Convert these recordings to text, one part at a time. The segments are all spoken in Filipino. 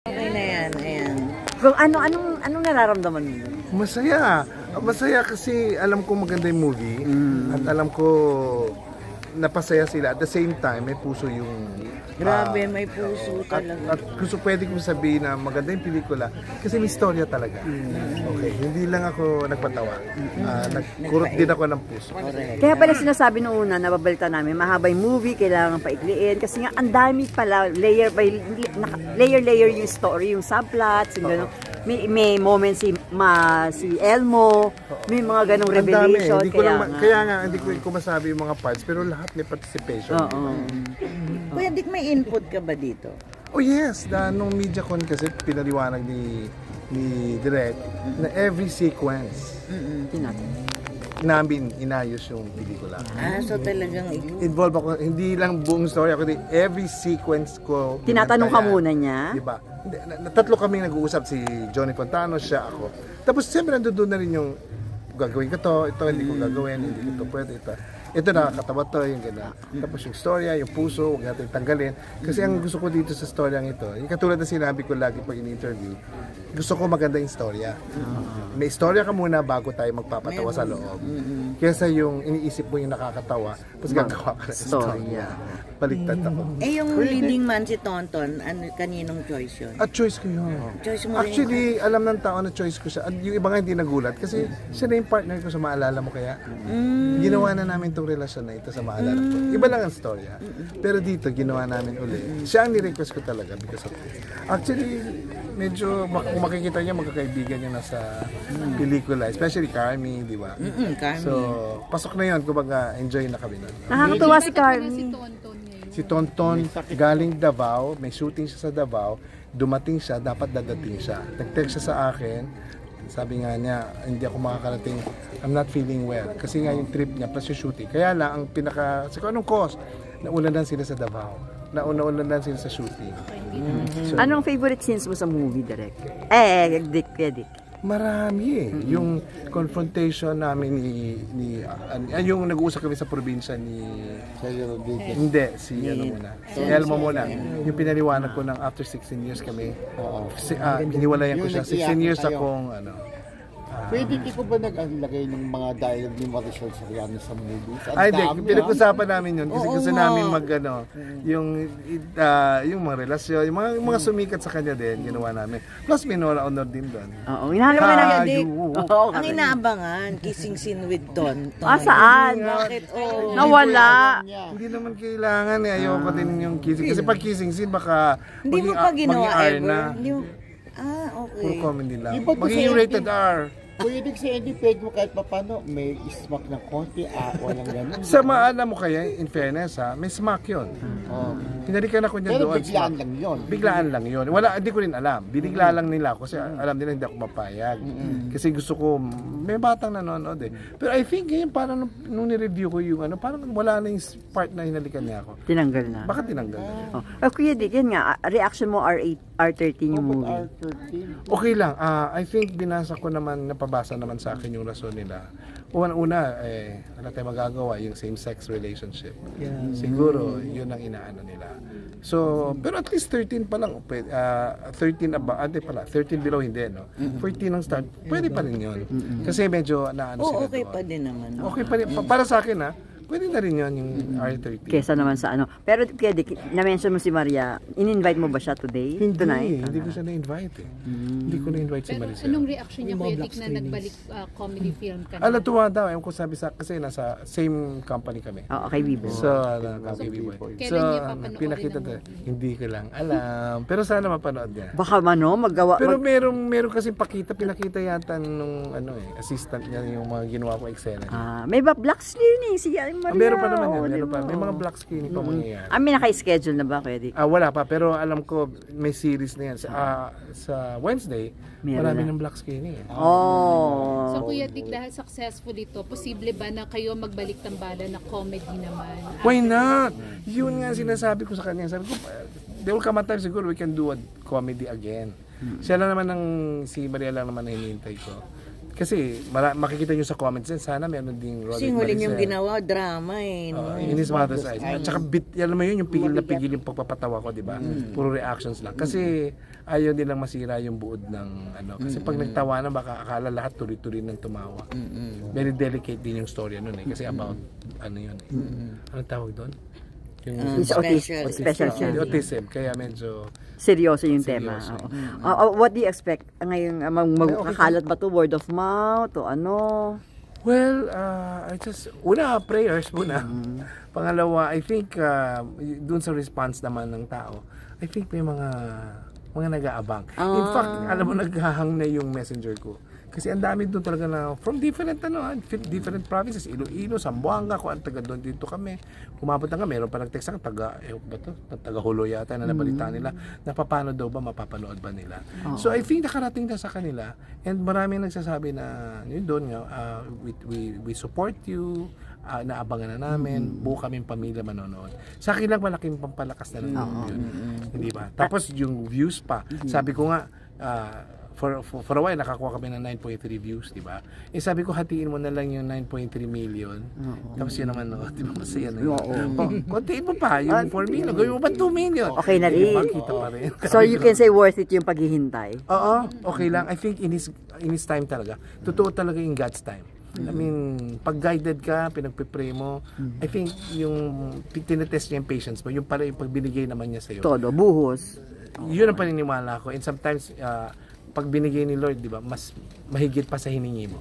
Okay na yan, ayan. Kung anong nararamdaman mo? Masaya. Masaya kasi alam ko maganda yung movie. At alam ko napasaya sila. At the same time, may puso yung... Grabe, may puso talaga. At gusto pwede kong sabihin na maganda yung pelikula kasi may istorya talaga. Okay, hindi lang ako nagpatawa. Nagkurot din ako ng puso. Kaya pala sinasabi noong una, nababalita namin, mahaba yung movie, kailangan paikliin. Kasi nga, ang dami pala, layer layer yung story, yung subplots, yung gano'n. May moment si Elmo, may mga ganong revelation. Kaya nga, hindi ko masabi yung mga parts, pero lahat may participation. Kuya Dick, may input ka ba dito? Oh yes, nung MediaCon kasi pinaliwanag ni Direk na every sequence namin inayos yung pelikula. So talagang involved ako, hindi lang buong story ako, every sequence ko. Tinatanong ka muna niya? Diba? Tatlo kami nag-uusap, si Johnny Fontano, siya, ako. Tapos siyempre nandun na rin yung gagawin ko ito hindi ko gagawin, hindi ko ito pwede, ito nakakatawa to, yung gano'n. Tapos yung storya, yung puso, huwag natin tanggalin. Kasi ang gusto ko dito sa storyang ito, yung katulad na sinabi ko lagi pag in-interview, gusto ko maganda yung storya. May storya ka muna bago tayo magpapatawa sa loob. Kesa yung iniisip mo yung nakakatawa, tapos gagawa ka ng storya. Baliktad ako. Yung leading man si Tonton, kaninong choice yun? At choice ko yun. Choice mo rin. Actually, alam ng tao na choice ko siya. At yung iba nga hindi nagulat kasi siya na yung partner ko sa Maalala Mo Kaya. Ginawa na namin itong relasyon na ito sa Maalala Mo. Iba lang ang storya. Pero dito, ginawa namin uli. Siya ang ni-request ko talaga because of this. Actually, medyo kung makikita niya, magkakaibigan niya na sa pelikula. Especially Carmi, di ba? Carmi. So, pasok na yun. Kumbaga, enjoy na kami nun. Nakakatuwa si Carmi. Si Tonton galing Davao, may shooting siya sa Davao, dumating siya, dapat dadating siya. Nag-text siya sa akin, sabi nga niya, hindi ako makakarating, I'm not feeling well. Kasi nga yung trip niya, plus yung shooting. Kaya lang, ang pinaka, sa anong cause? Nauna sila sa Davao. Nauna sila sa shooting. So, anong favorite scenes mo sa movie, Direk? Dick. Marami yung confrontation namin yung nag-uusap kami sa probinsya ni hindi, si Elmo muna. Yung pinaliwanag ko ng after 16 years kami, hiniwalayan ko siya, 16 years akong Pwede di ko ba nag-alagay ng mga dialogue ni Marisol Soriano sa movies? Ay, pinag-usapan namin yun kasi gusto namin yung mga relasyon, yung mga sumikat sa kanya din, ginawa namin. Plus, may Nora Honor din doon. Oo, hinahanap mo na Dick. Ang inaabangan, kissing scene with Don. Saan? Bakit? Nawala. Hindi naman kailangan ayoko din yung kissing. Kasi pag kissing scene, baka hindi mo pa ginawa ever? Okay. Puro comedy lang. Magiging rated R. Pwede sa hindi pwede mo kahit papano may smack ng konti, walang ganun. Sa Maalala Mo Kaya, in fairness may smack yun. Hinalikan ako niya doon. Pero biglaan lang yun. Biglaan lang yun. Wala, hindi ko rin alam. Binigla lang nila ako kasi alam nila hindi ako mapayag. Kasi gusto ko, may batang nanonood Pero I think ngayon parang nung ni-review ko yung parang wala na yung part na hinalikan niya ako. Tinanggal na. Baka tinanggal na. Kuya Dick, yan nga, reaction mo R13 yung movie. Okay lang. I think binasa ko naman, napabasa naman sa akin yung rason nila. Una, wala tayong magagawa yung same-sex relationship. Siguro, yun ang inaano nila. So, pero at least 13 pa lang. 13 below hindi, no? 14 ang start. Pwede pa rin yun. Kasi medyo naano sila. Okay pa din naman. Okay pa rin. Para sa akin, pwede na rin yun yung R13. Kesa naman sa Pero kaya na-mention mo si Maria, in-invite mo ba siya today? Tonight? Hindi ko siya na-invite Hindi ko na-invite si Maricel. Anong reaction niya Kuya Dick na nagbalik comedy film ka na? Tuwa daw. Ewan ko sabi kasi nasa same company kami. Oo, kay Vivo. So, kay Vivo. Kailan niya papanood? Pinakita hindi ko lang alam. Pero sana mapanood niya. Baka magawa. Pero meron kasi pinakita yata nung assistant niya yung mga ginawa ko eksena. May black screening si Maria. Meron pa naman yan, meron pa. May mga black screening pa mangyayari. May naka-schedule na ba, Kuya Dick? Wala pa, pero alam ko may series na yan. Sa Wednesday, marami ng black screening. So Kuya Dick, dahil successful ito, posible ba na kayo magbalik tambala na comedy naman? Why not? Yun nga sinasabi ko sa kanya. Sabi ko, there will come a time siguro we can do a comedy again. Siya lang naman si Maria lang naman na hinihintay ko. Kasi makikita nyo sa comments din, sana meron ding Roderick Kasi huli niyong Maricel. ginawa, drama eh. No? In his mother's eyes. At saka alam mo yun, yung pigil na pigil yung pagpapatawa ko, di ba? Puro reactions lang. Kasi ayaw nilang masira yung buod ng ano. Kasi pag nagtawa na, baka akala lahat tuloy-tuloy ng tumawa. Very delicate din yung story nun eh. Kasi about, ano yun eh. Anong tawag doon? Yung Special siya. autism. Kaya medyo... Seryoso yung tema. Seryoso. What do you expect? Ngayon, magkakalat ba to? Word of mouth? O ano? Well, una, prayers muna. Pangalawa, I think, dun sa response naman ng tao, I think may mga nag-aabang. In fact, alam mo, naghahang na yung messenger ko. Kasi ang dami doon talaga na from different different provinces, Iloilo, Zamboanga, kung ang taga doon dito kami. Kumabot na nga, meron pa nag-text ako, taga Hulo yata na nabalita nila, na paano daw ba, mapapanood ba nila. So I think nakarating na sa kanila, and maraming nagsasabi na, yun doon nga, we support you, naabangan na namin, buo kaming pamilya manonood. Sa akin lang malaking pampalakas na lang yun. Hindi ba? Tapos yung views pa, sabi ko nga, for a while, nakakuha kami ng 9.3 views, di ba? Eh sabi ko, hatiin mo na lang yung 9.3 million. Tapos yun naman, no? Di ba masaya na yun? Kontiin mo pa, yung 4 million. Gawin mo pa 2 million. Okay na rin. Makita pa rin. So you can say worth it yung paghihintay? Oo, okay lang. I think in his time talaga. Totoo talaga in God's time. I mean, pag guided ka, pinagpipray mo, I think yung tinetest niya yung patience mo, yung pala yung pagbinigay naman niya sa'yo. Todo, buhos. Yun ang paniniwala ko. And sometimes, pag binigay ni Lord, di ba, mas mahigit pa sa hiningi mo.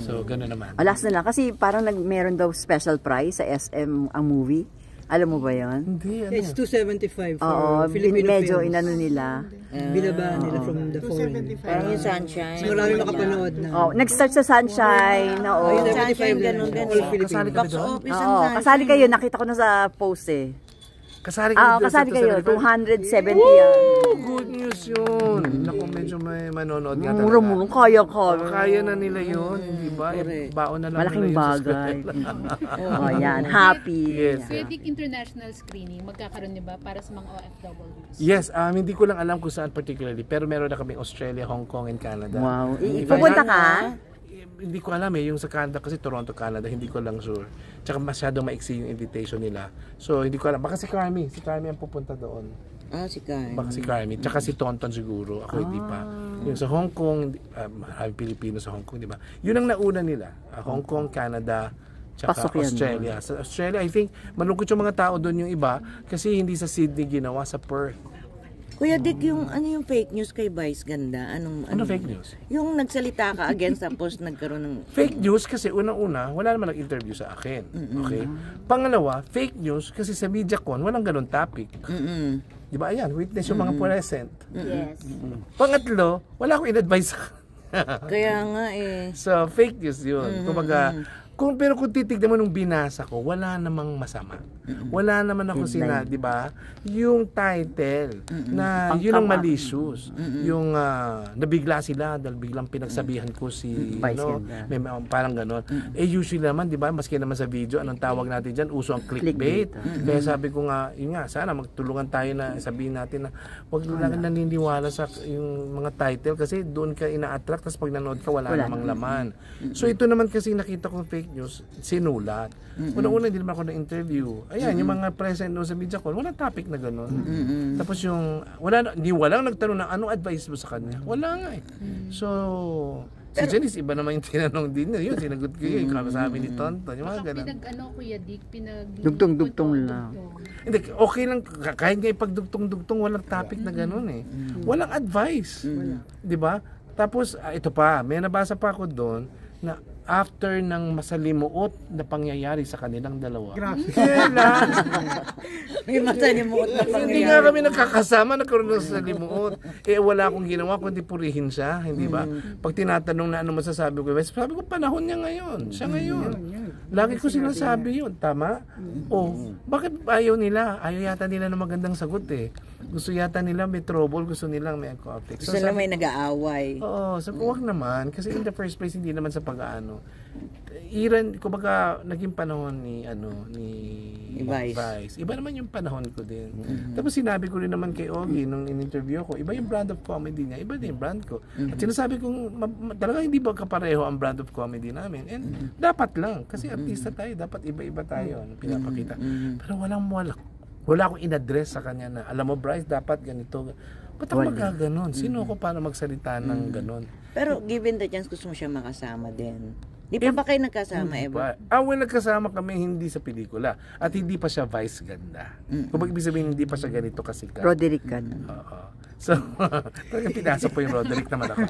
So, gano'n naman. Last na lang, kasi parang meron daw special prize sa SM ang movie. Alam mo ba yan? Hindi, ano. It's 275 for Oo, Filipino medyo films. inano nila. Binaba nila from the foreign. Parang yung Sunshine. Marami makapanood na. Oh, nag-start sa Sunshine. Oo. Ayun, Sunshine, 75 ganun, lang. ganun. All Filipino. Kasali ka ba Box doon? office Oo, ang Sunshine. kasali kayo. Nakita ko na sa post eh. Kasali ka doon Kasali sa kayo. 270 275? yan. Good news yun. Naku, medyo may manonood nga talaga. Mura-mura. Kaya ka. Kaya na nila yun, di ba? Baon na lang Malaking nila yun sa bagay. eskwela. Oh, yan. Happy. Yes. Pwedeng international screening, magkakaroon niyo ba para sa mga OFWs? Yes, hindi ko lang alam kung saan particularly, pero meron na kami Australia, Hong Kong, and Canada. Wow. If Pupunta I- ka? Hindi ko alam yung sa Canada kasi Toronto, Canada, hindi ko lang sure. Tsaka masyadong maiksi yung invitation nila. So hindi ko alam, baka si Carmi ang pupunta doon. Si Karen. Baka si Carmi, tsaka si Tonton siguro, ako hindi pa. Yung sa Hong Kong, maraming Pilipino sa Hong Kong, di ba? Yun ang nauna nila, Hong Kong, Canada, tsaka Pasok yan, Australia. Sa Australia, I think, malungkot yung mga tao doon yung iba kasi hindi sa Sydney ginawa, sa Perth. Kuya Dick, yung fake news kay Vice ganda? Ano fake news? Yung nagsalita ka against tapos nagkaroon ng... Fake news kasi unang-una, wala naman nag-interview sa akin. Okay? Pangalawa, fake news kasi sa MediaCon, walang ganun topic. Di ba? Ayan, witness yung mga present. Yes. Pangatlo, wala akong in-advise sa Kaya nga eh. So, fake news yun. Kumbaga, pero kung titignan mo nung binasa ko, wala namang masama. Wala naman ako di ba? Yung title na yun ang malicious. Yung nabigla sila dahil biglang pinagsabihan ko si may parang ganon. Usually naman, di ba, maski naman sa video, anong tawag natin dyan? Uso ang clickbait. Kaya sabi ko nga, yun nga, sana magtulungan tayo na sabihin natin na huwag lang naniniwala sa yung mga title kasi doon ka ina-attract tapos pag nanood ka, wala namang laman. So ito naman kasi nakita kong fake news, sinulat. Una-una, hindi naman ako na-interview. Ayan, yung mga present doon sa MediaCon, walang topic na gano'n. Tapos yung, walang nagtanong na anong advice mo sa kanya. Wala nga eh. So, si Janice, iba naman yung tinanong din niya. Yun, sinagot ko yun, sabi ni Tonton. Yung mga gano'n. Kuya Dick, Dugtong lang. Hindi, okay lang, kahit nga ipagdugtong-dugtong, walang topic na gano'n eh. Walang advice. Di ba? Tapos, ito pa, may nabasa pa ako doon na after ng masalimuot na pangyayari sa kanilang dalawa. Kailan? May masalimuot na Hindi nga kami nagkakasama, nagkaroon ng masalimuot. Wala akong ginawa kundi purihin siya, hindi ba? Pag tinatanong na ano masasabi ko, sabi ko, panahon niya ngayon. Siya ngayon. Lagi ko sinasabi yun. Tama? Bakit ayaw nila? Ayaw yata nila ng magandang sagot eh. gusto yata nila may trouble, gusto nilang may conflict. Gusto nila may nag-aaway. Oo, so huwag naman. Kasi in the first place, hindi naman sa pag-aano. Iran, kumbaga, naging panahon ni Vice. Iba naman yung panahon ko din. Tapos sinabi ko rin naman kay Ogie nung in-interview ko, iba yung brand of comedy niya, iba din yung brand ko. At sinasabi kong, talaga hindi ba kapareho ang brand of comedy namin? And dapat lang, kasi artista tayo, dapat iba-iba tayo, pinapakita. Pero wala akong in-address sa kanya na, alam mo Bryce, dapat ganito. Ba't ako magaganon? Sino ko para magsalita ng ganon? Pero given the chance, gusto mo siya makasama din. Di pa ba kayo nagkasama, Eva? Well, nagkasama kami hindi sa pelikula. At hindi pa siya Vice ganda. Kung ibig sabihin, hindi pa siya ganito kasikat. Roderick ka. Oo. So, talagang pinasa po yung Roderick naman ako.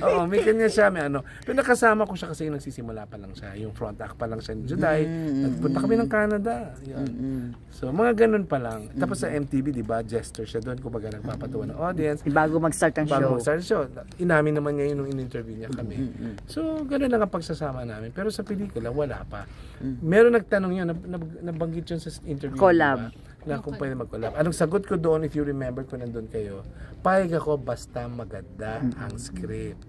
Oo, may kanya siya, may ano. Pero nakasama ko siya kasi yung nagsisimula pa lang siya. Yung front act pa lang siya ni Juday. Nagpunta kami ng Canada. Yan. So, mga ganun pa lang. Tapos sa MTV, di ba, jester siya doon. Kumbaga nagpapatuwa ng audience. Bago mag-start ang show. Bago mag-start ang show. Inamin naman niya yun nung in-interview niya kami. So, ganun lang ang pagsasama namin. Pero sa pelikula, wala pa. Meron nagtanong yun, nabanggit yun sa interview. Collab. Diba? Na kung pwede mag-collab. Anong sagot ko doon, if you remember kung nandun kayo, payag ako basta maganda ang script.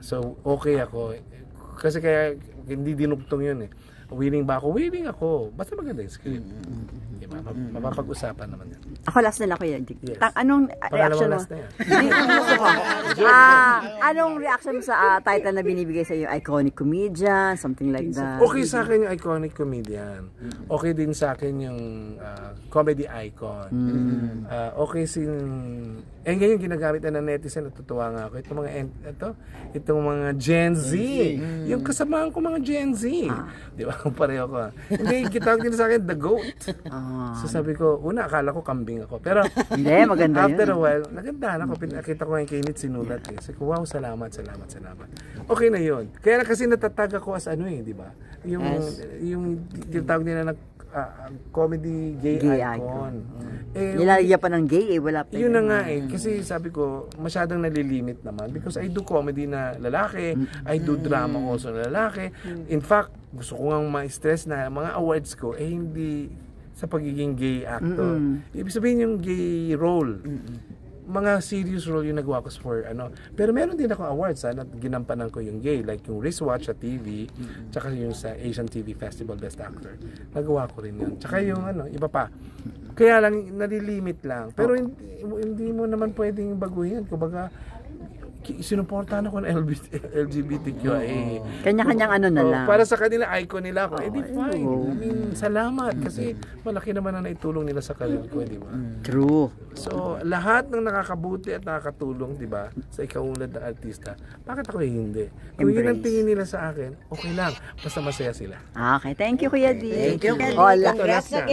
So, okay ako. Kasi kaya, hindi dinugtong yun eh. Willing ba ako? Willing ako. Basta maganda yung script. Diba? Mapapag-usapan naman yan. Ako last na lang Kuya Dick. Yes. Anong reaction mo? last na yan. Anong reaction mo sa title na binibigay sa iyo? Iconic comedian, something like that. Okay sa akin yung iconic comedian. Okay din sa akin yung comedy icon. Okay ngayon ginagamit na ng netizen, natutuwa nga ako. Itong mga Gen Z. Yung kasamaan ko mga Gen Z. Di ba? Pareho ko. Hindi, kitawag din sa akin, the GOAT. So sabi ko, una, akala ko kambing ako. Pero, hindi, maganda after a while, naganda ako. Pinakita ko ngayon kay Nit sinulat eh. Sabi ko, wow, salamat. Okay na yun. Kaya na kasi natatag ako as di ba? Yung tinatawag nila na comedy gay icon. Nilalagyan pa ng gay wala pa. Yun na nga kasi sabi ko, masyadong nalilimit naman because I do comedy na lalaki, I do drama also na lalaki. In fact, gusto ko nga ma-stress na mga awards ko hindi sa pagiging gay actor. Ibig sabihin yung gay role. Mga serious role yung nagawa ko for Pero meron din ako awards na ginampanan ko yung gay, like yung Wristwatch sa TV, tsaka yung sa Asian TV Festival Best Actor. Nagawa ko rin yun. Tsaka yung iba pa. Kaya lang nalilimit lang. Pero hindi mo naman pwedeng baguhin. Kumbaga sinuportahan ako ng LGBTQIA. Kanya-kanyang na lang. Para sa kanila, icon nila ako. Fine. I mean, salamat. Kasi malaki naman na naitulong nila sa career ko, di ba? True. So, lahat ng nakakabuti at nakakatulong, di ba, sa ikaulad na artista, bakit ako hindi? Kung yun ang tingin nila sa akin, okay lang. Basta masaya sila. Okay, thank you Kuya D. Thank you, Kuya D. Oh, Congrats again.